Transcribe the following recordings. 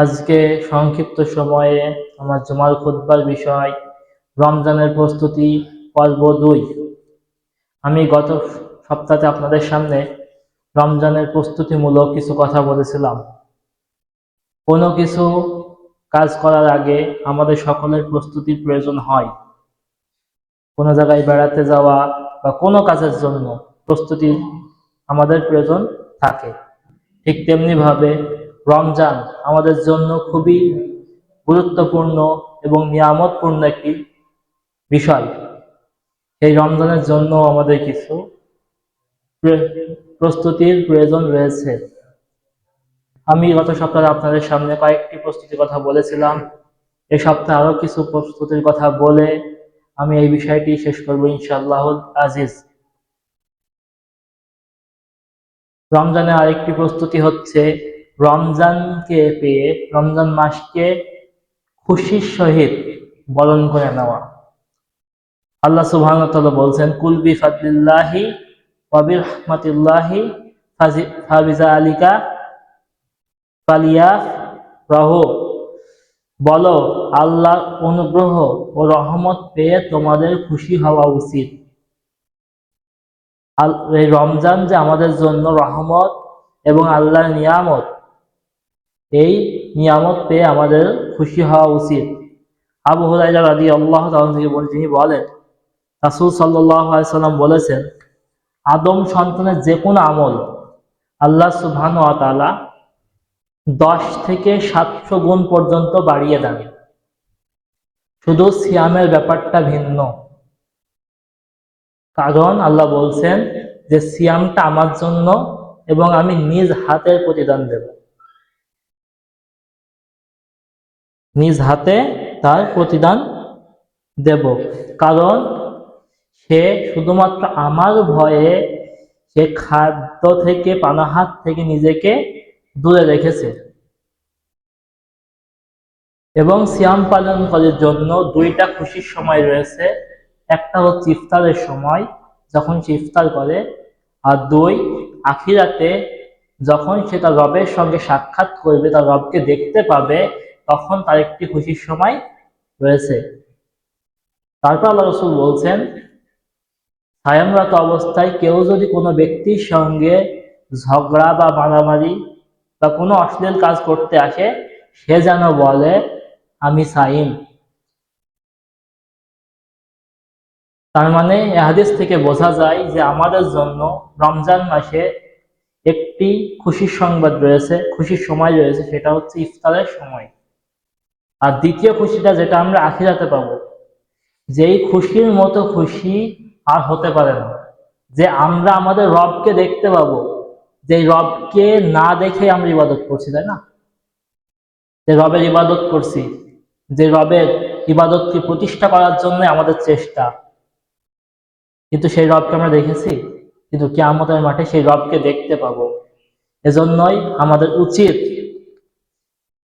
আজকে সংক্ষিপ্ত সময়ে আমার জুমার খুতবার বিষয় রমজানের প্রস্তুতি পর্ব 2। আমি গত সপ্তাহে আপনাদের সামনে রমজানের প্রস্তুতিমূলক কিছু কথা বলেছিলাম। কোনো কিছু কাজ করার আগে আমাদের সকলের প্রস্তুতির প্রয়োজন হয়। কোনো জায়গায় বেড়াতে যাওয়া বা কোনো কাজের জন্য প্রস্তুতি আমাদের প্রয়োজন থাকে। ঠিক তেমনি ভাবে রমজান আমাদের জন্য খুবই গুরুত্বপূর্ণ এবং নিয়ামতপূর্ণ একটি বিষয়। এই রমজানের জন্য আমাদের কিছু প্রস্তুতির প্রয়োজন রয়েছে। আমি গত সপ্তাহে আপনাদের সামনে কয়েকটি প্রস্তুতির কথা বলেছিলাম। এই সপ্তাহে আরো কিছু প্রস্তুতির কথা বলে আমি এই বিষয়টি শেষ করব ইনশাআল্লাহুল আজিজ। রমজানের আরেকটি প্রস্তুতি হচ্ছে রমজানকে পেয়ে রমজান মাসকে খুশির সহিত বরণ করে নেওয়া। আল্লাহ সুবহানাহু ওয়া তাআলা বলছেন, কুল বিফাদলিল্লাহি ওয়া বিরহমাতিল্লাহি ফাবিযালিকা ফালিয়াফরাহু। বলো, আল্লাহর অনুগ্রহ ও রহমত পেয়ে তোমাদের খুশি হওয়া উচিত। এই রমজান যে আমাদের জন্য রহমত এবং আল্লাহর নিয়ামত, এই নিয়ামত পেয়ে আমাদের খুশি হওয়া উচিত। আবু হুরায়রা রাদিয়াল্লাহু তাআলা থেকে তিনি বলেন, রাসূল সাল্লাল্লাহু আলাইহি সাল্লাম বলেছেন, আদম সন্তানের যে কোনো আমল আল্লাহ সুবহানাহু ওয়া তাআলা 10 থেকে 700 গুণ পর্যন্ত বাড়িয়ে দেন। শুধু সিয়ামের ব্যাপারটা ভিন্ন, কারণ আল্লাহ বলছেন যে সিয়ামটা আমার জন্য এবং আমি নিজ হাতের প্রতিদান দেব, নিজ হাতে তার প্রতিদান দেব। কারণ সে শুধুমাত্র আমার ভয়ে সে খাদ্য থেকে পানাহার থেকে নিজেকে দূরে রেখেছে। এবং সিয়াম পালন করার জন্য দুইটা খুশির সময় রয়েছে। একটা হচ্ছে ইফতারের সময়, যখন সে ইফতার করে, আর দুই আখিরাতে যখন সে তার রবের সঙ্গে সাক্ষাৎ করবে, তার রবকে দেখতে পাবে, তখন তার একটি খুশির সময় রয়েছে। তারপর আল্লাহ রাসূল বলছেন, সায়ামরত অবস্থায় কেউ যদি কোনো ব্যক্তির সঙ্গে ঝগড়া বা মারামারি বা কোনো অশ্লীল কাজ করতে আসে, সে যেন বলে আমি সাইম। তার মানে এই হাদিস থেকে বোঝা যায় যে আমাদের জন্য রমজান মাসে একটি খুশির সংবাদ রয়েছে, খুশির সময় রয়েছে, সেটা হচ্ছে ইফতারের সময়। আর দ্বিতীয় খুশিটা যেটা আমরা আখিরাতে পাবো, যেই খুশির মতো খুশি আর হতে পারে না, যে আমরা আমাদের রবকে দেখতে পাবো, যে রবকে না দেখে আমরা ইবাদত করছি, তাই না? যে রবের ইবাদত করছি, যে রবের ইবাদতকে প্রতিষ্ঠা করার জন্য আমাদের চেষ্টা, কিন্তু সেই রবকে আমরা দেখেছি? কিন্তু কিয়ামতের মাঠে সেই রবকে দেখতে পাবো। এজন্যই আমাদের উচিত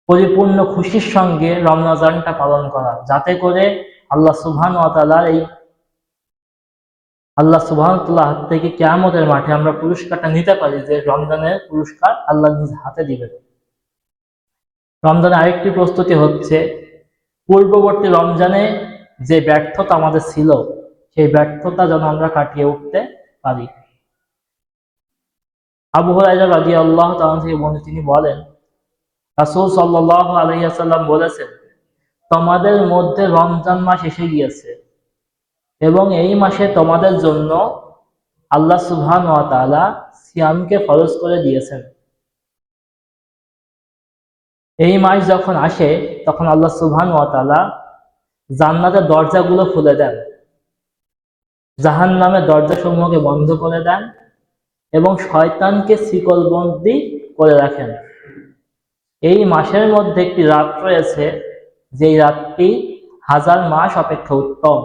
পরিপূর্ণ খুশির সঙ্গে রমজানটা পালন করা, যাতে করে আল্লাহ সুবহানাহু ওয়া তাআলার হাত থেকে কিয়ামতের মাঠে আমরা পুরস্কারটা নিতে পারি, যে রমজানের পুরস্কার আল্লাহ নিজ হাতে দিবেন। রমজানের আরেকটি প্রস্তুতি হচ্ছে পূর্ববর্তী রমজানে যে ব্যর্থতা আমাদের ছিল, সেই ব্যর্থতা যেন আমরা কাটিয়ে উঠতে পারি। আবু হুরায়রা রাদিয়াল্লাহু তাআলা থেকে তিনি বলেন, রাসূল সাল্লাল্লাহু আলাইহি ওয়াসাল্লাম বলেছেন, তোমাদের মধ্যে রমজান মাস এসে গিয়েছে এবং এই মাসে তোমাদের জন্য আল্লাহ সুবহানাহু ওয়া তাআলা সিয়ামকে ফরজ করে দিয়েছেন। এই মাস যখন আসে তখন আল্লাহ সুবহানাহু ওয়া তাআলা জান্নাতের দরজাগুলো খুলে দেন, জাহান্নামের দরজাসমূহকে বন্ধ করে দেন এবং শয়তানকে শিকলবন্দি করে রাখেন। এই মাসের মধ্যে একটি রাত রয়েছে, যেই রাতটি 1000 মাস অপেক্ষা উত্তম।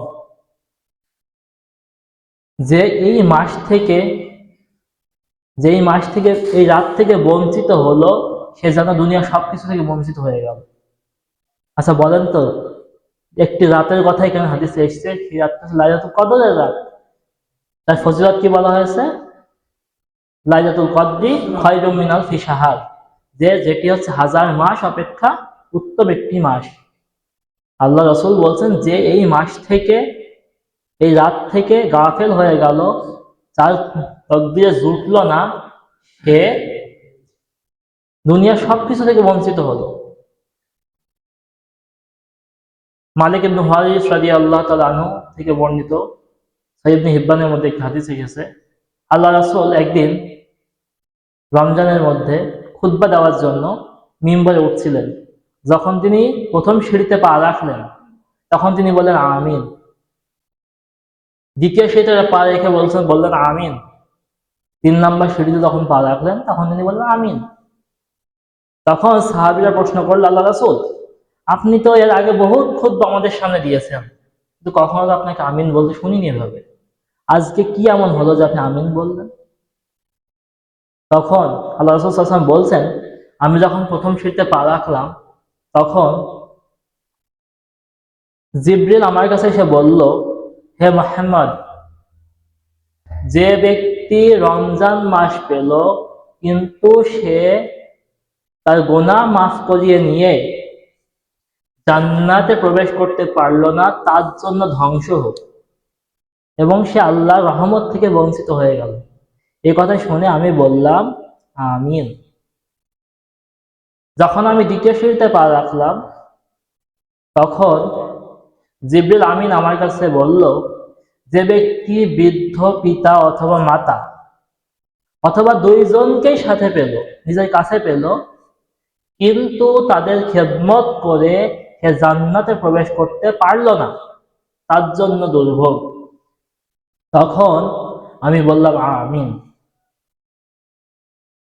যে এই মাস থেকে এই রাত থেকে বঞ্চিত হলো, সে যেন দুনিয়ার সবকিছু থেকে বঞ্চিত হয়ে গেল। আচ্ছা বলেন তো, একটি রাতের কথা এখানে হাদিসে এসেছে, সেই রাতটা লাইলাতুল কদরের রাত। তার ফজিলত কি বলা হয়েছে? লাইলাতুল কদরি খায়রুম মিন আলফি শাহর, যেটি হচ্ছে 1000 মাস অপেক্ষা উত্তম একটি মাস। আল্লাহ রাসূল বলছেন যে এই মাস থেকে, এই রাত থেকে গাফেল হয়ে গেল, তার তকদিরে জুটলো না, সে দুনিয়ার সবকিছু থেকে বঞ্চিত হলো। মালিক ইবনে হুয়াইরিস রাদিয়াল্লাহু তাআলা আনহু থেকে বর্ণিত, সহিহ ইবনে হিব্বানের মধ্যে একটি হাদিস এসেছে, আল্লাহ রাসূল একদিন রমজানের মধ্যে খুতবা দেওয়ার জন্য মিম্বরে উঠছিলেন। যখন তিনি প্রথম সিঁড়িতে পা রাখলেন, তখন তিনি বললেন আমিন। দ্বিতীয় সিঁড়িতে পা রেখে বললেন আমিন। 3 নম্বর সিঁড়িতে যখন পা রাখলেন, তখন তিনি বললেন আমিন। তখন সাহাবীরা প্রশ্ন করল, আল্লাহ রাসূল, আপনি তো এর আগে বহুত খুতবা আমাদের সামনে দিয়েছেন, কিন্তু কখনো তো আপনাকে আমিন বলতে শুনিনি এভাবে, আজকে কি এমন হলো যে আপনি আমিন বললেন? তখন আল্লাহ রাসূল সাল্লাল্লাহু আলাইহি ওয়াসাল্লাম বলছেন, আমি যখন প্রথম সিঁড়িতে পা রাখলাম, তখন জিবরিল আমার কাছে এসে বলল, হে মুহাম্মদ, যে ব্যক্তি রমজান মাস পেল কিন্তু সে তার গুনাহ মাফ করিয়ে নিয়ে জান্নাতে প্রবেশ করতে পারল না, তার জন্য ধ্বংস হোক, এবং সে আল্লাহর রহমত থেকে বঞ্চিত হয়ে গেল। এই কথা শুনে আমি বললাম আমিন। যখন আমি দ্বিতীয় সিঁড়িতে পা রাখলাম, তখন জিবরিল আমিন আমার কাছে বলল, যে ব্যক্তি বৃদ্ধ পিতা অথবা মাতা অথবা দুইজনকেই সাথে পেল, নিজের কাছে পেল, কিন্তু তাদের খেদমত করে সে জান্নাতে প্রবেশ করতে পারল না, তার জন্য দুর্ভোগ। তখন আমি বললাম আমিন।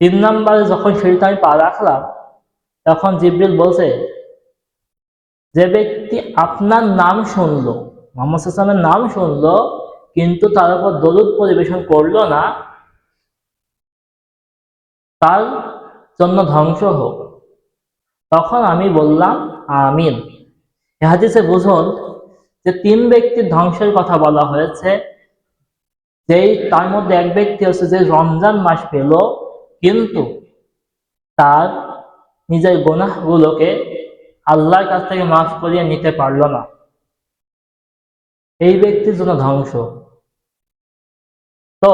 3 নম্বরে যখন সিঁড়িতে আমি পা রাখলাম, তখন জিবরিল বলছে, যে ব্যক্তি আপনার নাম শুনলো, মুহাম্মদ সাল্লাল্লাহু আলাইহি ওয়াসাল্লামের নাম শুনলো, কিন্তু তার উপর দরুদ পরিবেশন করলো না, তার জন্য ধ্বংস হোক। তখন আমি বললাম আমিন। এই হাদিসে বুঝুন যে 3 ব্যক্তির ধ্বংসের কথা বলা হয়েছে। যেই তার মধ্যে এক ব্যক্তি হচ্ছে যে রমজান মাস পেল, কিন্তু তার নিজের গুনাহগুলোকে আল্লাহর কাছ থেকে মাফ করিয়ে নিতে পারল না, এই ব্যক্তির জন্য ধ্বংস। তো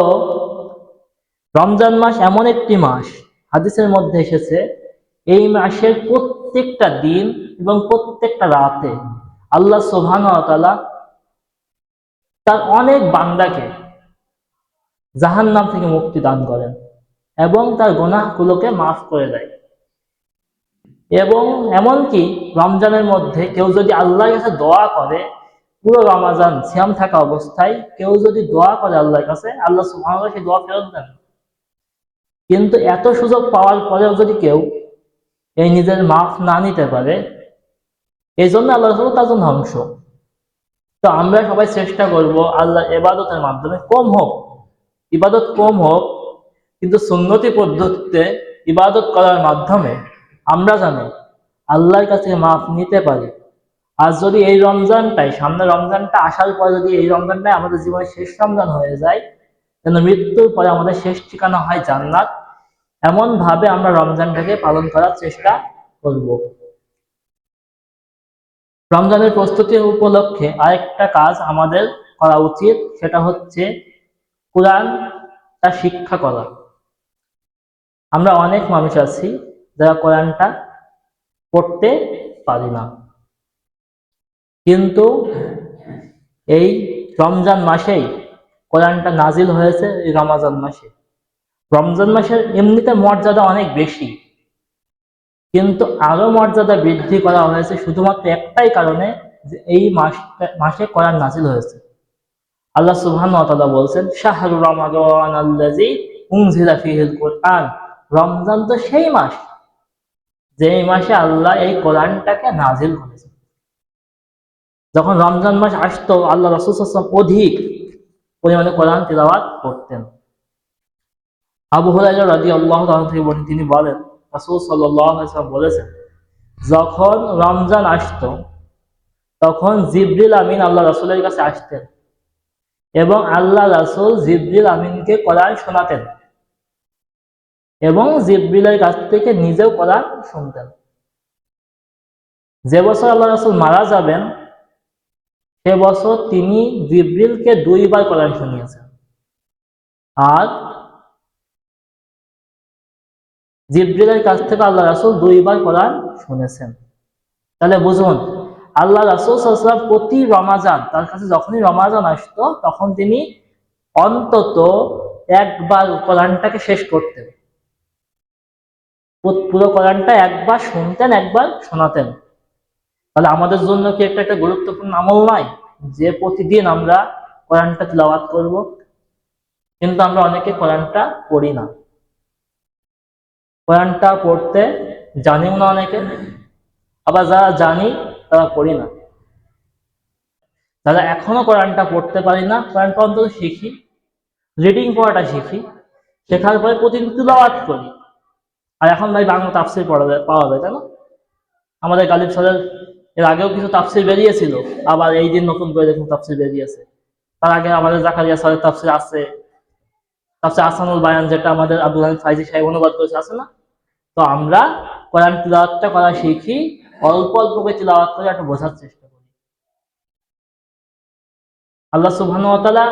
রমজান মাস এমন একটি মাস, হাদিসের মধ্যে এসেছে, এই মাসের প্রত্যেকটা দিন এবং প্রত্যেকটা রাতে আল্লাহ সুবহানাহু ওয়া তাআলা তার অনেক বান্দাকে জাহান্নাম থেকে মুক্তি দান করেন এবং তার গুনাহগুলোকে মাফ করে দেয়। এবং এমনকি রমজানের মধ্যে কেউ যদি আল্লাহর কাছে দোয়া করে, পুরো রমজান সিয়াম থাকা অবস্থায় কেউ যদি দোয়া করে আল্লাহর কাছে, আল্লাহ সুবহানাহু ওয়া তাআলা সেই দোয়া ফেরত দেন। কিন্তু এত সুযোগ পাওয়ার পরেও যদি কেউ এই নিজের মাফ না নিতে পারে, এই জন্য আল্লাহ রাসূল তার জন্য ধ্বংস। তো আমরা সবাই চেষ্টা করব আল্লাহর ইবাদতের মাধ্যমে ইবাদত কম হোক, কিন্তু সুন্নতি পদ্ধতিতে ইবাদত করার মাধ্যমে আমরা জানি আল্লাহর কাছে মাফ নিতে পারি। আর যদি এই রমজানটাই, সামনে রমজানটা আসার পর যদি এই রমজানটাই আমাদের জীবনের শেষ রমজান হয়ে যায়, যেন মৃত্যুর পরে আমাদের শেষ ঠিকানা হয় জান্নাত, এমন ভাবে আমরা রমজানটাকে পালন করার চেষ্টা করব। রমজানের প্রস্তুতি উপলক্ষে আরেকটা কাজ আমাদের করা উচিত, সেটা হচ্ছে কোরআনটা শিক্ষা করা। আমরা অনেক মানুষ আছি যারা কোরআনটা পড়তে পারি না, কিন্তু এই রমজান মাসেই কোরআনটা নাজিল হয়েছে, এই রমজান মাসে। রমজান মাসের এমনিতে মর্যাদা অনেক বেশি, কিন্তু আরো মর্যাদা বৃদ্ধি করা হয়েছে শুধুমাত্র একটাই কারণে, যে এই মাসে কোরআন নাজিল হয়েছে। আল্লাহ সুবহানাহু ওয়া তাআলা বলছেন, শাহরু রমাদান আল্লাযী উনজিলা ফীহিল কুরআন, রমজান তো সেই মাস যেই মাসে আল্লাহ এই কোরআনটাকে নাজিল করেছেন। যখন রমজান মাস আসতো, আল্লাহ রাসূল সাল্লাল্লাহু আলাইহি ওয়াসাল্লাম অধিক পরিমাণে কোরআন তিলাওয়াত করতেন। আবু হুরায়রা রাদিয়াল্লাহু তাআলা থেকে বর্ণিত, তিনি বলেন, রাসূল সাল্লাল্লাহু আলাইহি ওয়াসাল্লাম বলেছেন, যখন রমজান আসতো তখন জিবরিল আমিন আল্লাহ রাসূলের কাছে আসতেন এবং আল্লাহ রাসূল জিবরিল আমিনকে কোরআন শোনাতেন। এবং জিবরিলের কাছ থেকে নিজেও কোরআন শুনতেন। যে বছর আল্লাহ রাসূল মারা যাবেন সে বছর তিনি জিবরিলকে 2 বার কোরআন শুনিয়েছেন, আর জিবরিলের কাছ থেকে আল্লাহ রাসূল 2 বার কোরআন শুনেছেন। তাহলে বুঝুন, আল্লাহ রাসূল সাল্লাল্লাহু আলাইহি ওয়াসাল্লাম প্রতি রমাজান, তার কাছে যখনই রমাজান আসতো তখন তিনি অন্তত একবার কোরআনটাকে শেষ করতেন। পুরো কোরআনটা একবার শুনতেন, একবার শোনাতেন। তাহলে আমাদের জন্য কি একটা গুরুত্বপূর্ণ আমল নয় যে প্রতিদিন আমরা কোরআনটা তিলাওয়াত করব? কিন্তু আমরা অনেকে কোরআনটা পড়ি না, কোরআনটা পড়তে জানিও না অনেকে, আবার যারা জানি তারা পড়ি না। যারা এখনো কোরআনটা পড়তে পারি না, কোরআনটা অন্তত শিখি, রিডিং পড়াটা শিখি, শেখার পরে প্রতিদিন তিলাওয়াত করি। আর এখন ভাই বাংলা তাফসীর পাওয়া যায়, তাই না? আমাদের গালিব স্যারের এর আগেও কিছু তাফসীর বেরিয়েছিল, আবার এই দিন নতুন করে দেখুন তাফসীর বেরিয়েছে। তার আগে আমাদের জাকারিয়া স্যারের তাফসীর আছে, তাফসীর আহসানুল বায়ান, যেটা আমাদের আব্দুল হামিদ ফাইজি সাহেব অনুবাদ করেছে, আছে না? তো আমরা কোরআন তিলাওয়াতটা করা শিখি, অল্প অল্প করে তিলাওয়াত করে একটু বোঝার চেষ্টা করি। আল্লাহ সুবহানাহু ওয়া তাআলা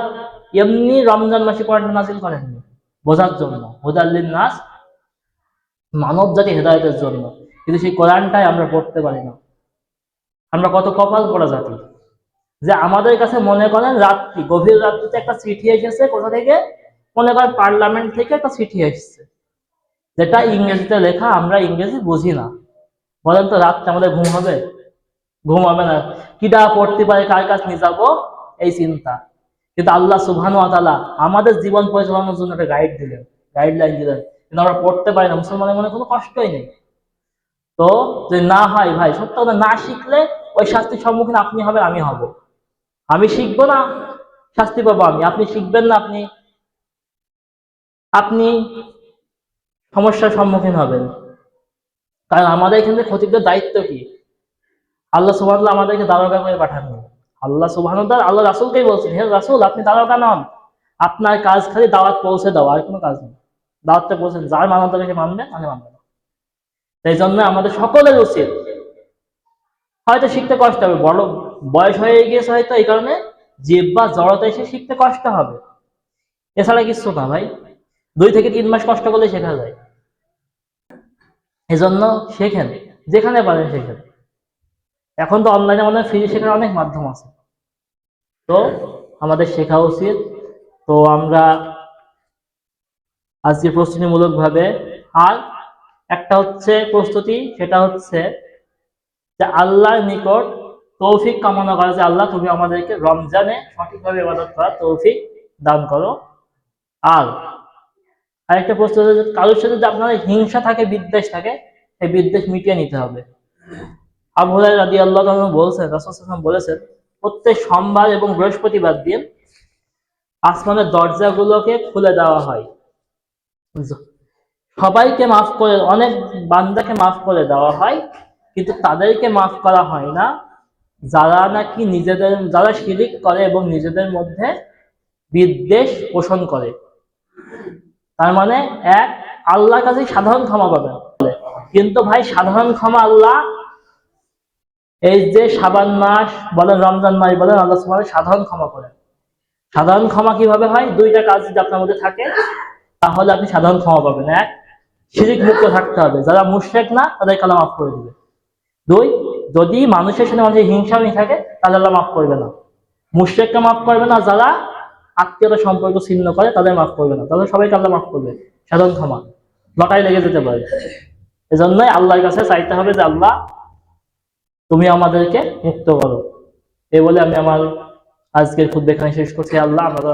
এমনি রমজান মাসে কোরআনটা নাযিল করেননি বোঝার জন্য, হুদাল লিন-নাস, মানব জাতি হেদায়েতের জন্য। কিন্তু সেই কোরআনটাই আমরা পড়তে পারি না। আমরা কত কপাল পোড়া জাতি যে আমাদের কাছে মনে করেন রাত্রি, গভীর রাত্রিতে একটা চিঠি এসেছে, কোথা থেকে? মনে করেন পার্লামেন্ট থেকে একটা চিঠি এসেছে, যেটা ইংরেজিতে লেখা, আমরা ইংরেজি বুঝি না। বলেন তো রাত্রে আমাদের ঘুম হবে? ঘুম হবে না। কিডা পড়তে পারে, কার কাছে নিয়ে যাবো, এই চিন্তা। কিন্তু আল্লাহ সুবহানাহু ওয়া তাআলা আমাদের জীবন পরিচালনার জন্য একটা গাইডলাইন দিলেন, কিন্তু আমরা পড়তে পারি না। মুসলমানের মনে কোনো কষ্টই নেই। তো যে না হয় ভাই, সত্য কথা, না শিখলে ওই শাস্তির সম্মুখীন আপনি হবেন, আমি হব। আমি শিখবো না, শাস্তি পাবো আমি। আপনি শিখবেন না, আপনি সমস্যার সম্মুখীন হবেন। কারণ আমাদের এখানে খতিবদের দায়িত্ব কি? আল্লাহ সুবহানাহু ওয়া তাআলা আমাদেরকে দারোগা করে পাঠাননি। আল্লাহ সুবহানাহু ওয়া তাআলা আল্লাহ রাসূলকেই বলছেন, হে রাসূল, আপনি দারোগা নন, আপনার কাজ খালি দাওয়াত পৌঁছে দেওয়া, আর কোনো কাজ নেই। দাওয়াতটা পৌঁছে, যার মানব তাকে মানবে, মানে মানবে না। এই জন্য আমাদের সকলের উচিত, হয়তো শিখতে কষ্ট হবে, বড় বয়স হয়ে গিয়েছে হয়তো, এই কারণে জিহ্বা জড়তা এসে শিখতে কষ্ট হবে, এছাড়া কিছু না ভাই। 2 থেকে 3 মাস কষ্ট করলে শেখা যায়। এজন্য শেখেন, যেখানে পারেন শেখেন। এখন তো অনলাইনে আমাদের ফ্রি শেখার অনেক মাধ্যম আছে, তো আমাদের শেখা উচিত। তো আমরা আজকে প্রস্তুতিমূলক ভাবে, আর একটা হচ্ছে প্রস্তুতি, সেটা হচ্ছে যে আল্লাহর নিকট তৌফিক কামনা করা, যে আল্লাহ তুমি আমাদেরকে রমজানে সঠিকভাবে ইবাদত করার তৌফিক দান করো। আর আরেকটা প্রশ্ন হচ্ছে, কারোর সাথে যদি আপনার হিংসা থাকে, বিদ্বেষ থাকে, সেই বিদ্বেষ মিটিয়ে নিতে হবে। আবু হুরায়রা রাদিয়াল্লাহু আনহু বলছেন, রাসূল সাল্লাল্লাহু আলাইহি ওয়াসাল্লাম বলেছেন, প্রত্যেক সোমবার এবং বৃহস্পতিবার দিন আসমানের দরজাগুলোকে খুলে দেওয়া হয়, সবাইকে মাফ করে, অনেক বান্দাকে মাফ করে দেওয়া হয়, কিন্তু তাদেরকে মাফ করা হয় না যারা নাকি যারা শিরিক করে এবং নিজেদের মধ্যে বিদ্বেষ পোষণ করে। তার মানে এক, আল্লাহর কাছে সাধারণ ক্ষমা পাবেন, কিন্তু ভাই সাধারণ ক্ষমা আল্লাহ, এই যে শাবান মাস বলেন, রমজান মাস বলেন, আল্লাহ সুবহানাহু ওয়া তাআলা সাধারণ ক্ষমা করেন। সাধারণ ক্ষমা কিভাবে হয়? 2টা কাজ যদি আপনার মধ্যে থাকে তাহলে আপনি সাধারণ ক্ষমা পাবেন। এক, শিরিক মুক্ত থাকতে হবে, যারা মুশরিক না তাদেরকে আল্লাহ মাফ করে দিবে। 2, যদি মানুষের সাথে মানুষের হিংসা নেই থাকে তাহলে আল্লাহ মাফ করবে না, মুশরিককে মাফ করবে না, যারা আত্মীয়তা সম্পর্ক ছিন্ন করে তাদের মাফ করবে না, তাদের সবাইকে আল্লাহ মাফ করবে। সাধারণ ক্ষমা লটাই লেগে যেতে পারে। এজন্যই আল্লাহর কাছে চাইতে হবে যে আল্লাহ তুমি আমাদেরকে মুক্ত করো। এই বলে আমি আমার আজকের খুতবা এখানে শেষ করছি। আল্লাহ আমাদের